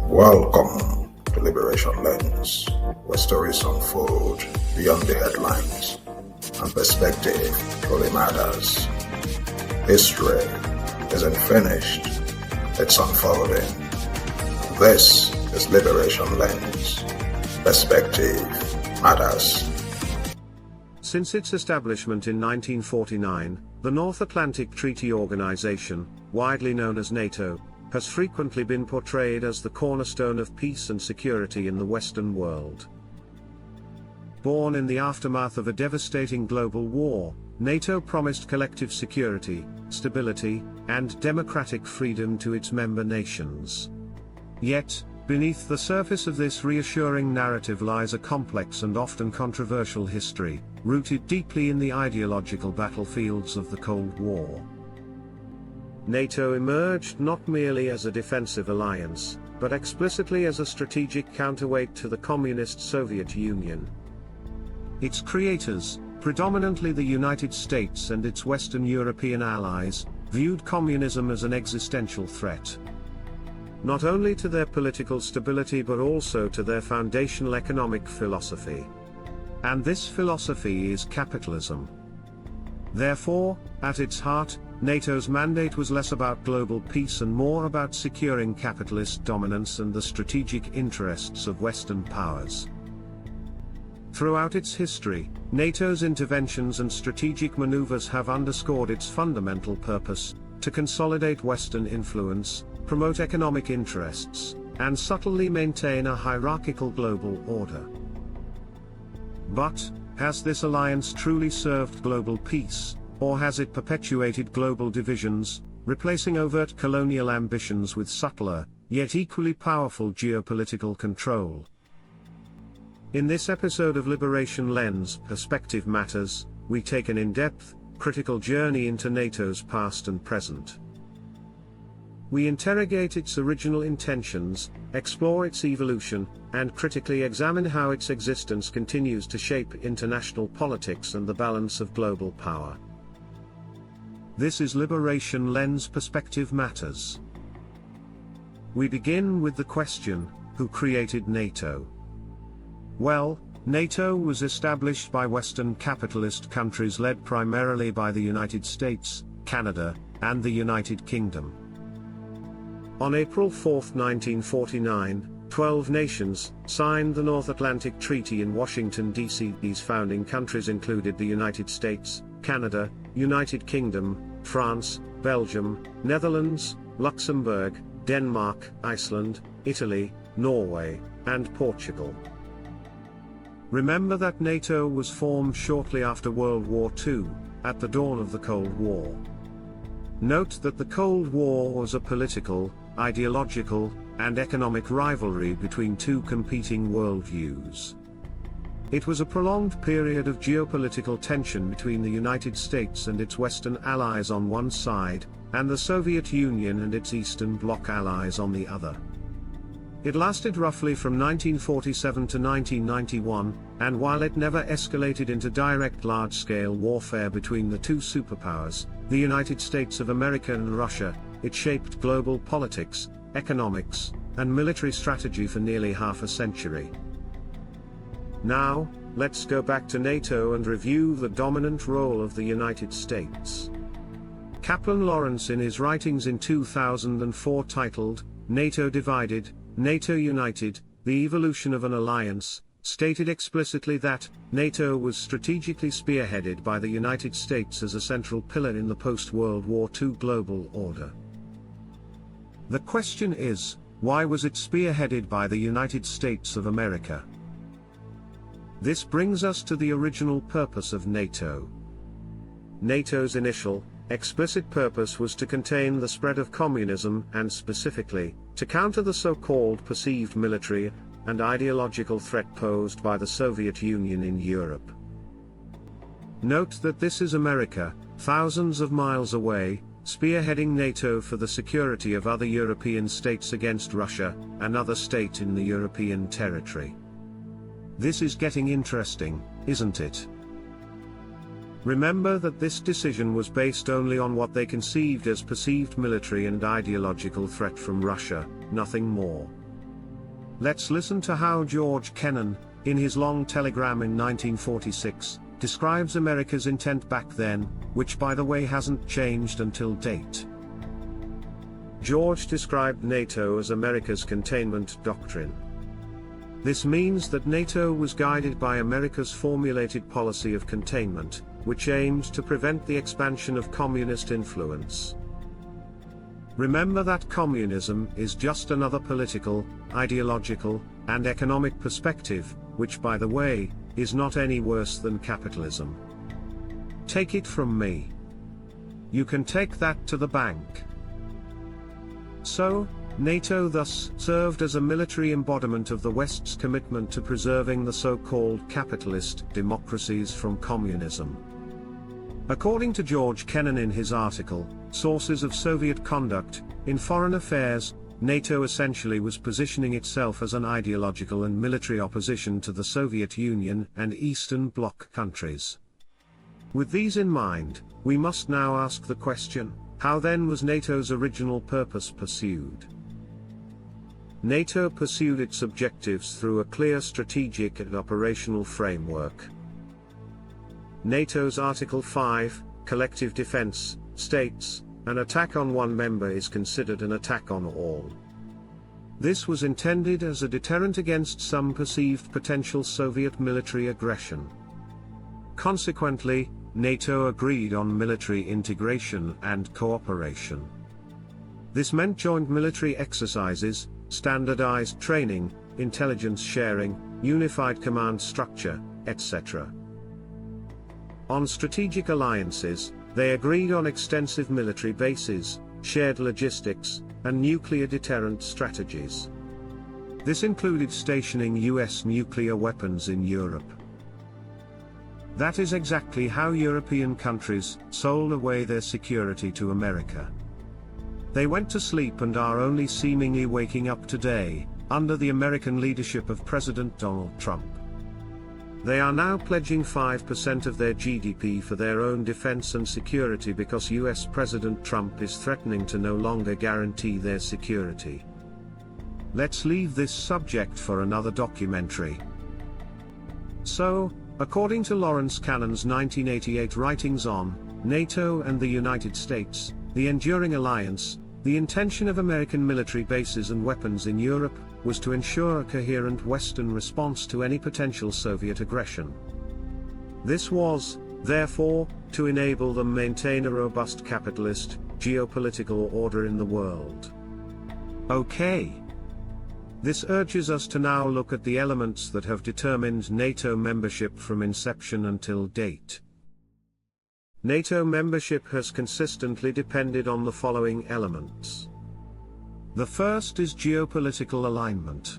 Welcome to Liberation Lens, where stories unfold beyond the headlines and perspective truly matters. History isn't finished, it's unfolding. This is Liberation Lens. Perspective matters. Since its establishment in 1949, the North Atlantic Treaty Organization, widely known as NATO, has frequently been portrayed as the cornerstone of peace and security in the Western world. Born in the aftermath of a devastating global war, NATO promised collective security, stability, and democratic freedom to its member nations. Yet, beneath the surface of this reassuring narrative lies a complex and often controversial history, rooted deeply in the ideological battlefields of the Cold War. NATO emerged not merely as a defensive alliance, but explicitly as a strategic counterweight to the communist Soviet Union. Its creators, predominantly the United States and its Western European allies, viewed communism as an existential threat. Not only to their political stability but also to their foundational economic philosophy. And this philosophy is capitalism. Therefore, at its heart, NATO's mandate was less about global peace and more about securing capitalist dominance and the strategic interests of Western powers. Throughout its history, NATO's interventions and strategic maneuvers have underscored its fundamental purpose: to consolidate Western influence, promote economic interests, and subtly maintain a hierarchical global order. But, has this alliance truly served global peace, or has it perpetuated global divisions, replacing overt colonial ambitions with subtler, yet equally powerful geopolitical control? In this episode of Liberation Lens, Perspective Matters, we take an in-depth, critical journey into NATO's past and present. We interrogate its original intentions, explore its evolution, and critically examine how its existence continues to shape international politics and the balance of global power. This is Liberation Lens, Perspective Matters. We begin with the question, who created NATO? Well, NATO was established by Western capitalist countries led primarily by the United States, Canada, and the United Kingdom. On April 4, 1949, 12 nations signed the North Atlantic Treaty in Washington, D.C. These founding countries included the United States, Canada, United Kingdom, France, Belgium, Netherlands, Luxembourg, Denmark, Iceland, Italy, Norway, and Portugal. Remember that NATO was formed shortly after World War II, at the dawn of the Cold War. Note that the Cold War was a political, ideological, and economic rivalry between two competing worldviews. It was a prolonged period of geopolitical tension between the United States and its Western allies on one side, and the Soviet Union and its Eastern Bloc allies on the other. It lasted roughly from 1947 to 1991, and while it never escalated into direct large-scale warfare between the two superpowers, the United States of America and Russia, it shaped global politics, economics, and military strategy for nearly half a century. Now, let's go back to NATO and review the dominant role of the United States. Kaplan Lawrence, in his writings in 2004 titled, NATO Divided, NATO United, The Evolution of an Alliance, stated explicitly that NATO was strategically spearheaded by the United States as a central pillar in the post-World War II global order. The question is, why was it spearheaded by the United States of America? This brings us to the original purpose of NATO. NATO's initial, explicit purpose was to contain the spread of communism and specifically, to counter the so-called perceived military and ideological threat posed by the Soviet Union in Europe. Note that this is America, thousands of miles away, spearheading NATO for the security of other European states against Russia, another state in the European territory. This is getting interesting, isn't it? Remember that this decision was based only on what they conceived as perceived military and ideological threat from Russia, nothing more. Let's listen to how George Kennan, in his long telegram in 1946, describes America's intent back then, which by the way hasn't changed until date. George described NATO as America's containment doctrine. This means that NATO was guided by America's formulated policy of containment, which aimed to prevent the expansion of communist influence. Remember that communism is just another political, ideological, and economic perspective, which by the way, is not any worse than capitalism. Take it from me. You can take that to the bank. So, NATO thus served as a military embodiment of the West's commitment to preserving the so-called capitalist democracies from communism. According to George Kennan in his article, Sources of Soviet Conduct, in Foreign Affairs, NATO essentially was positioning itself as an ideological and military opposition to the Soviet Union and Eastern Bloc countries. With these in mind, we must now ask the question, how then was NATO's original purpose pursued? NATO pursued its objectives through a clear strategic and operational framework. NATO's Article 5, Collective Defense, states, an attack on one member is considered an attack on all. This was intended as a deterrent against some perceived potential Soviet military aggression. Consequently, NATO agreed on military integration and cooperation. This meant joint military exercises, standardized training, intelligence sharing, unified command structure, etc. On strategic alliances, they agreed on extensive military bases, shared logistics, and nuclear deterrent strategies. This included stationing US nuclear weapons in Europe. That is exactly how European countries sold away their security to America. They went to sleep and are only seemingly waking up today, under the American leadership of President Donald Trump. They are now pledging 5% of their GDP for their own defense and security because US President Trump is threatening to no longer guarantee their security. Let's leave this subject for another documentary. So, according to Lawrence Cannon's 1988 writings on NATO and the United States, the enduring alliance, the intention of American military bases and weapons in Europe was to ensure a coherent Western response to any potential Soviet aggression. This was, therefore, to enable them maintain a robust capitalist, geopolitical order in the world. Okay. This urges us to now look at the elements that have determined NATO membership from inception until date. NATO membership has consistently depended on the following elements. The first is geopolitical alignment.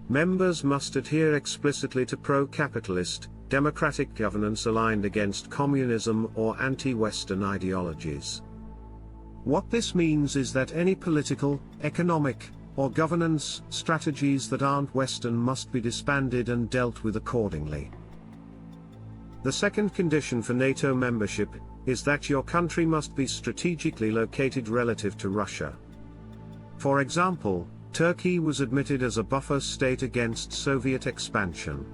Members must adhere explicitly to pro-capitalist, democratic governance aligned against communism or anti-Western ideologies. What this means is that any political, economic, or governance strategies that aren't Western must be disbanded and dealt with accordingly. The second condition for NATO membership is that your country must be strategically located relative to Russia. For example, Turkey was admitted as a buffer state against Soviet expansion.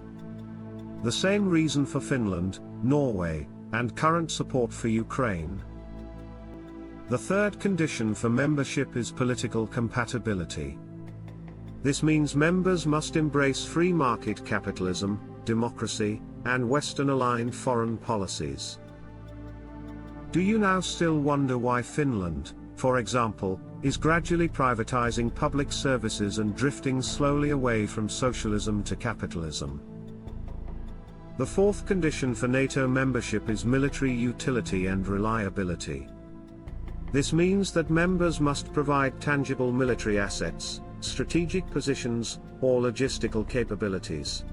The same reason for Finland, Norway, and current support for Ukraine. The third condition for membership is political compatibility. This means members must embrace free market capitalism, democracy, and Western-aligned foreign policies. Do you now still wonder why Finland, for example, is gradually privatizing public services and drifting slowly away from socialism to capitalism? The fourth condition for NATO membership is military utility and reliability. This means that members must provide tangible military assets, strategic positions, or logistical capabilities.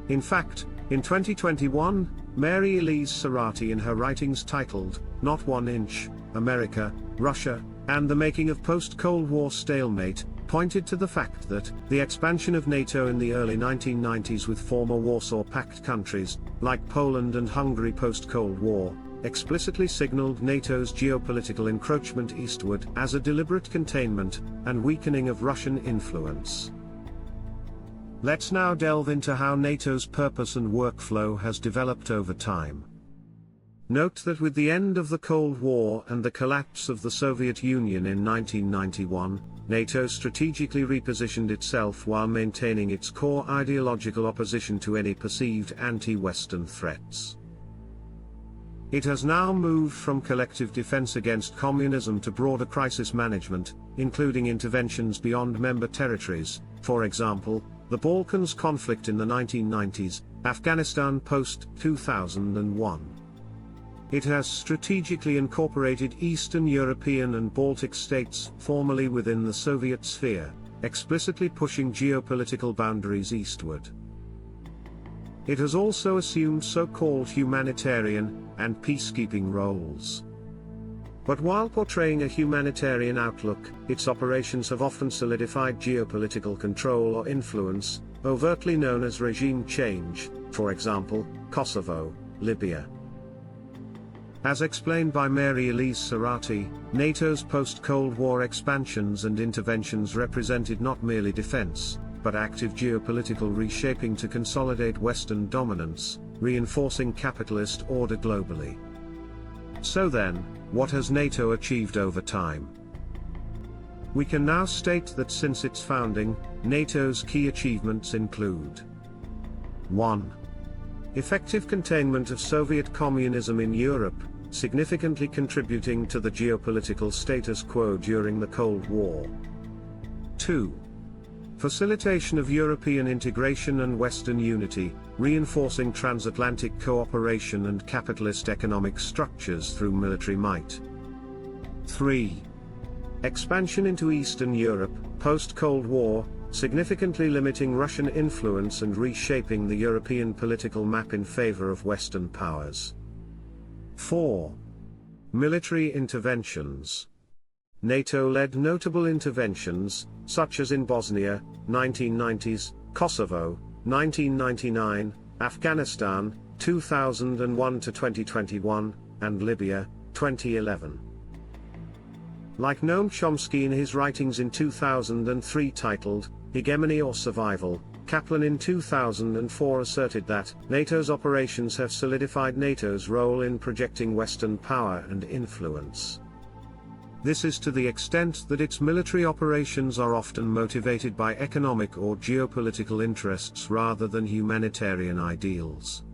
In fact, in 2021, Mary Elise Serrati in her writings titled, Not 1 Inch, America, Russia, and the Making of Post-Cold War Stalemate, pointed to the fact that the expansion of NATO in the early 1990s with former Warsaw Pact countries, like Poland and Hungary post-Cold War, explicitly signaled NATO's geopolitical encroachment eastward as a deliberate containment and weakening of Russian influence. Let's now delve into how NATO's purpose and workflow has developed over time. Note that with the end of the Cold War and the collapse of the Soviet Union in 1991, NATO strategically repositioned itself while maintaining its core ideological opposition to any perceived anti-Western threats. It has now moved from collective defense against communism to broader crisis management, including interventions beyond member territories, for example, the Balkans conflict in the 1990s, Afghanistan post-2001. It has strategically incorporated Eastern European and Baltic states formerly within the Soviet sphere, explicitly pushing geopolitical boundaries eastward. It has also assumed so-called humanitarian and peacekeeping roles. But while portraying a humanitarian outlook, its operations have often solidified geopolitical control or influence, overtly known as regime change, for example, Kosovo, Libya. As explained by Mary Elise Serrati, NATO's post-Cold War expansions and interventions represented not merely defense, but active geopolitical reshaping to consolidate Western dominance, reinforcing capitalist order globally. So then, what has NATO achieved over time? We can now state that since its founding, NATO's key achievements include 1. Effective containment of Soviet communism in Europe, significantly contributing to the geopolitical status quo during the Cold War. 2. Facilitation of European integration and Western unity, reinforcing transatlantic cooperation and capitalist economic structures through military might. 3. Expansion into Eastern Europe, post-Cold War, significantly limiting Russian influence and reshaping the European political map in favor of Western powers. 4. Military interventions. NATO led notable interventions, such as in Bosnia, 1990s, Kosovo, 1999, Afghanistan, 2001 to 2021, and Libya, 2011. Like Noam Chomsky in his writings in 2003 titled, Hegemony or Survival, Kaplan in 2004 asserted that, NATO's operations have solidified NATO's role in projecting Western power and influence. This is to the extent that its military operations are often motivated by economic or geopolitical interests rather than humanitarian ideals.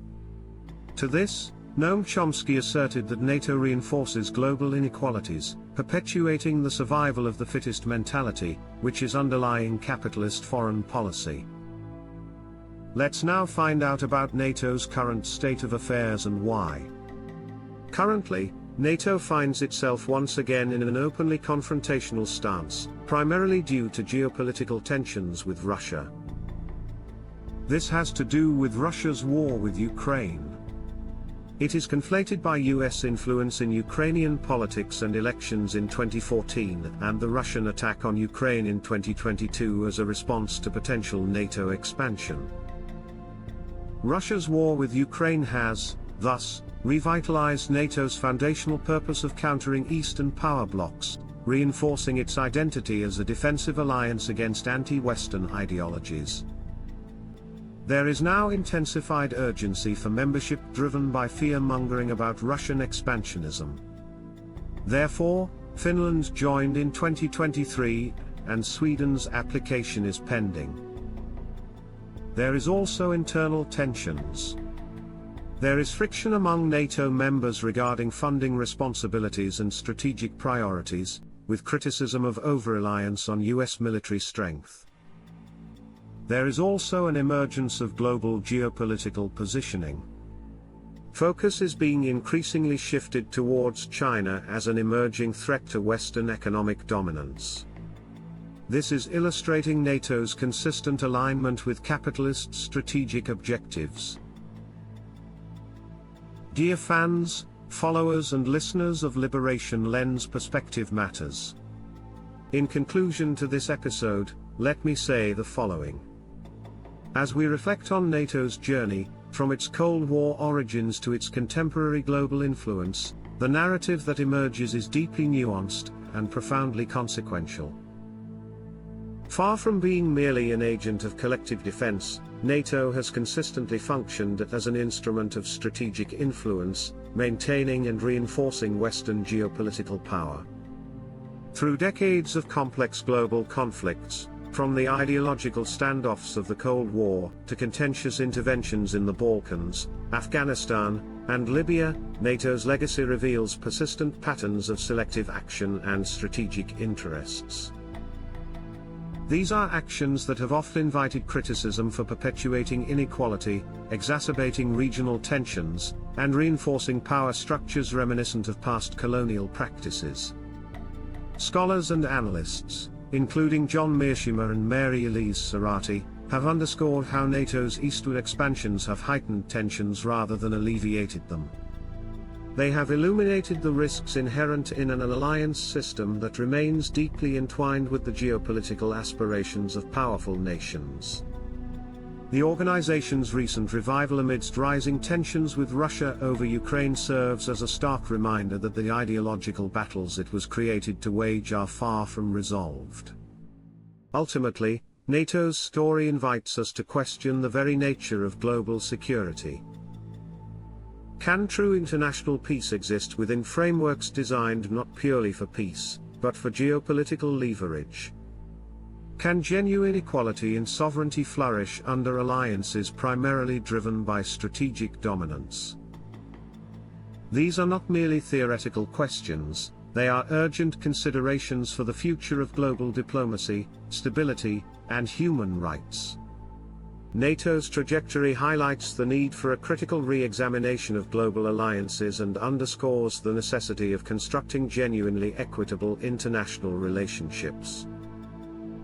To this, Noam Chomsky asserted that NATO reinforces global inequalities, perpetuating the survival of the fittest mentality, which is underlying capitalist foreign policy. Let's now find out about NATO's current state of affairs and why. Currently, NATO finds itself once again in an openly confrontational stance, primarily due to geopolitical tensions with Russia. This has to do with Russia's war with Ukraine. It is conflated by US influence in Ukrainian politics and elections in 2014 and the Russian attack on Ukraine in 2022 as a response to potential NATO expansion. Russia's war with Ukraine has, thus, revitalized NATO's foundational purpose of countering Eastern power blocs, reinforcing its identity as a defensive alliance against anti-Western ideologies. There is now intensified urgency for membership driven by fear-mongering about Russian expansionism. Therefore, Finland joined in 2023, and Sweden's application is pending. There is also internal tensions. There is friction among NATO members regarding funding responsibilities and strategic priorities, with criticism of over-reliance on US military strength. There is also an emergence of global geopolitical positioning. Focus is being increasingly shifted towards China as an emerging threat to Western economic dominance. This is illustrating NATO's consistent alignment with capitalist strategic objectives. Dear fans, followers and listeners of Liberation Lens Perspective Matters. In conclusion to this episode, let me say the following. As we reflect on NATO's journey, From its Cold War origins to its contemporary global influence, the narrative that emerges is deeply nuanced and profoundly consequential. Far from being merely an agent of collective defense, NATO has consistently functioned as an instrument of strategic influence, maintaining and reinforcing Western geopolitical power. Through decades of complex global conflicts, from the ideological standoffs of the Cold War to contentious interventions in the Balkans, Afghanistan, and Libya, NATO's legacy reveals persistent patterns of selective action and strategic interests. These are actions that have often invited criticism for perpetuating inequality, exacerbating regional tensions, and reinforcing power structures reminiscent of past colonial practices. Scholars and analysts, including John Mearsheimer and Mary Elise Serrati, have underscored how NATO's eastward expansions have heightened tensions rather than alleviated them. They have illuminated the risks inherent in an alliance system that remains deeply entwined with the geopolitical aspirations of powerful nations. The organization's recent revival amidst rising tensions with Russia over Ukraine serves as a stark reminder that the ideological battles it was created to wage are far from resolved. Ultimately, NATO's story invites us to question the very nature of global security. Can true international peace exist within frameworks designed not purely for peace, but for geopolitical leverage? Can genuine equality and sovereignty flourish under alliances primarily driven by strategic dominance? These are not merely theoretical questions, they are urgent considerations for the future of global diplomacy, stability, and human rights. NATO's trajectory highlights the need for a critical re-examination of global alliances and underscores the necessity of constructing genuinely equitable international relationships.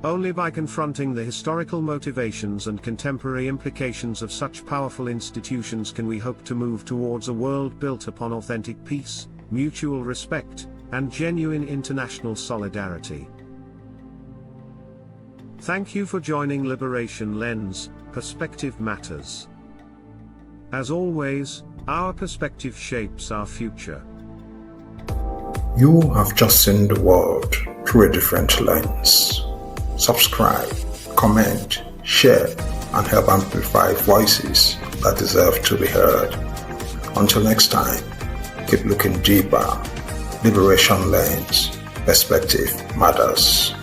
Only by confronting the historical motivations and contemporary implications of such powerful institutions can we hope to move towards a world built upon authentic peace, mutual respect, and genuine international solidarity. Thank you for joining Liberation Lens, Perspective Matters. As always, our perspective shapes our future. You have just seen the world through a different lens. Subscribe, comment, share, and help amplify voices that deserve to be heard. Until next time, keep looking deeper. Liberation Lens, Perspective Matters.